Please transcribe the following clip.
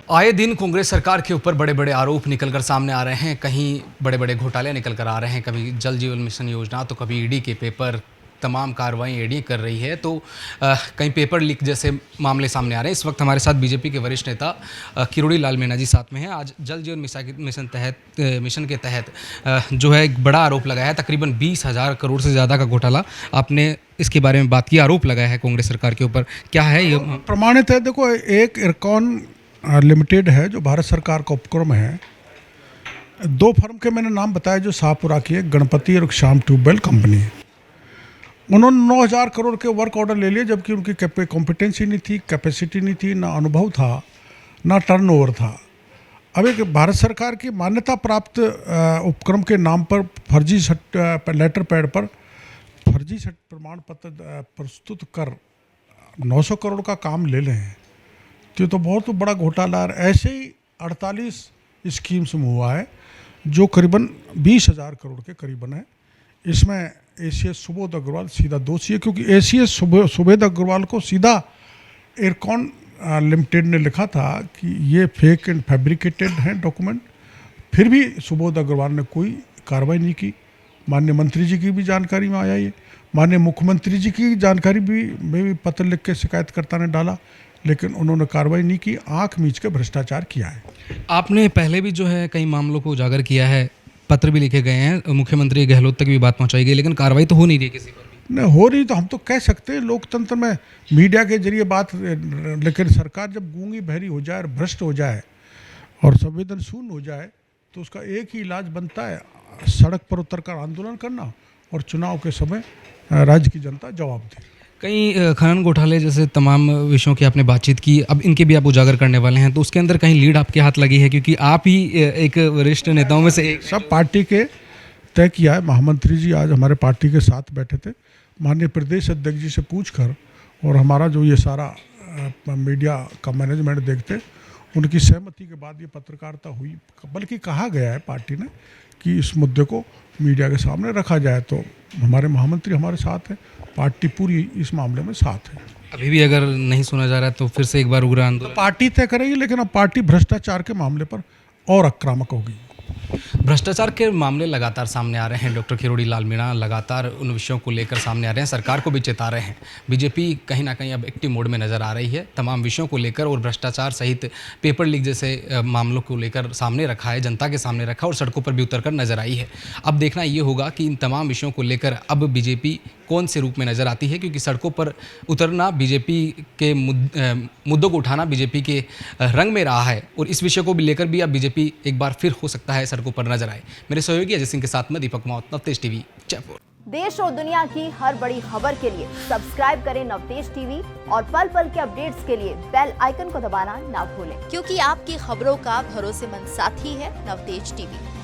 आए दिन कांग्रेस सरकार के ऊपर बड़े बड़े आरोप निकलकर सामने आ रहे हैं। कहीं बड़े बड़े घोटाले निकल कर आ रहे हैं, कभी जल जीवन मिशन योजना तो कभी ईडी के पेपर, तमाम कार्रवाई ईडी कर रही है तो कहीं पेपर लीक जैसे मामले सामने आ रहे हैं। इस वक्त हमारे साथ बीजेपी के वरिष्ठ नेता किरोड़ी लाल मीणा जी साथ में हैं। आज जल जीवन मिशन के तहत जो है एक बड़ा आरोप लगाया है, तकरीबन 20,000 करोड़ से ज़्यादा का घोटाला। आपने इसके बारे में बात की, आरोप लगाया है कांग्रेस सरकार के ऊपर, क्या है ये? प्रमाणित है। देखो, एक इरकॉन लिमिटेड है जो भारत सरकार का उपक्रम है। दो फर्म के मैंने नाम बताया जो शाहपुरा की है, गणपति और श्याम ट्यूबवेल कंपनी। उन्होंने 9,000 करोड़ के वर्क ऑर्डर ले लिए, जबकि उनकी कॉम्पिटेंसी नहीं थी, कैपेसिटी नहीं थी, ना अनुभव था, ना टर्नओवर था। अब एक भारत सरकार की मान्यता प्राप्त उपक्रम के नाम पर फर्जी लेटर पैड पर फर्जी प्रमाण पत्र प्रस्तुत कर 900 करोड़ का काम ले लें तो बहुत बड़ा घोटाला है। ऐसे ही 48 स्कीम्स में हुआ है जो करीबन 20,000 करोड़ के करीबन है। इसमें एसीएस सुबोध अग्रवाल सीधा दोषी है, क्योंकि एसीएस सुबोध अग्रवाल को सीधा इरकॉन लिमिटेड ने लिखा था कि ये फेक एंड फैब्रिकेटेड हैं डॉक्यूमेंट। फिर भी सुबोध अग्रवाल ने कोई कार्रवाई नहीं की। माननीय मंत्री जी की भी जानकारी में आया, ये माननीय मुख्यमंत्री जी की जानकारी भी पत्र लिख के शिकायतकर्ता ने डाला, लेकिन उन्होंने कार्रवाई नहीं की। आंख मीच के भ्रष्टाचार किया है। आपने पहले भी जो है कई मामलों को उजागर किया है, पत्र भी लिखे गए हैं, मुख्यमंत्री गहलोत तक भी बात पहुंचाई गई, लेकिन कार्रवाई तो हो नहीं रही किसी पर भी। नहीं हो रही तो हम तो कह सकते हैं लोकतंत्र में मीडिया के जरिए बात, लेकिन सरकार जब गूंगी बहरी हो जाए और भ्रष्ट हो जाए और संवेदन शून्य हो जाए तो उसका एक ही इलाज बनता है, सड़क पर उतरकर आंदोलन करना और चुनाव के समय राज्य की जनता जवाब दे। कहीं खनन घोटाले जैसे तमाम विषयों की आपने बातचीत की, अब इनके भी आप उजागर करने वाले हैं, तो उसके अंदर कहीं लीड आपके हाथ लगी है, क्योंकि आप ही एक वरिष्ठ नेताओं में से एक। सब पार्टी के तय किया है। महामंत्री जी आज हमारे पार्टी के साथ बैठे थे। माननीय प्रदेश अध्यक्ष जी से पूछकर और हमारा जो ये सारा मीडिया का मैनेजमेंट देखते, उनकी सहमति के बाद ये पत्रकारिता हुई। बल्कि कहा गया है पार्टी ने कि इस मुद्दे को मीडिया के सामने रखा जाए, तो हमारे महामंत्री हमारे साथ हैं, पार्टी पूरी इस मामले में साथ है। अभी भी अगर नहीं सुना जा रहा है तो फिर से एक बार उग्र आंदोलन पार्टी तय करेगी, लेकिन अब पार्टी भ्रष्टाचार के मामले पर और आक्रामक होगी। भ्रष्टाचार के मामले लगातार सामने आ रहे हैं। डॉक्टर किरोड़ी लाल मीणा लगातार उन विषयों को लेकर सामने आ रहे हैं, सरकार को भी चेता रहे हैं। बीजेपी कहीं ना कहीं अब एक्टिव मोड में नजर आ रही है, तमाम विषयों को लेकर, और भ्रष्टाचार सहित पेपर लीक जैसे मामलों को लेकर सामने रखा है, जनता के सामने रखा, और सड़कों पर भी उतरकर नजर आई है। अब देखना ये होगा कि इन तमाम विषयों को लेकर अब बीजेपी कौन से रूप में नजर आती है, क्योंकि सड़कों पर उतरना, बीजेपी के मुद्दों को उठाना बीजेपी के रंग में रहा है, और इस विषय को भी लेकर भी अब बीजेपी एक बार फिर हो सकता है सड़कों पर नजर आए। मेरे सहयोगी अजय सिंह के साथ में दीपक मौत, नवतेज टीवी, जयपुर। देश और दुनिया की हर बड़ी खबर के लिए सब्सक्राइब करें नवतेज टीवी, और पल पल के अपडेट्स के लिए बेल आइकन को दबाना ना भूलें, क्योंकि आपकी खबरों का भरोसेमंद साथी है नवतेज टीवी।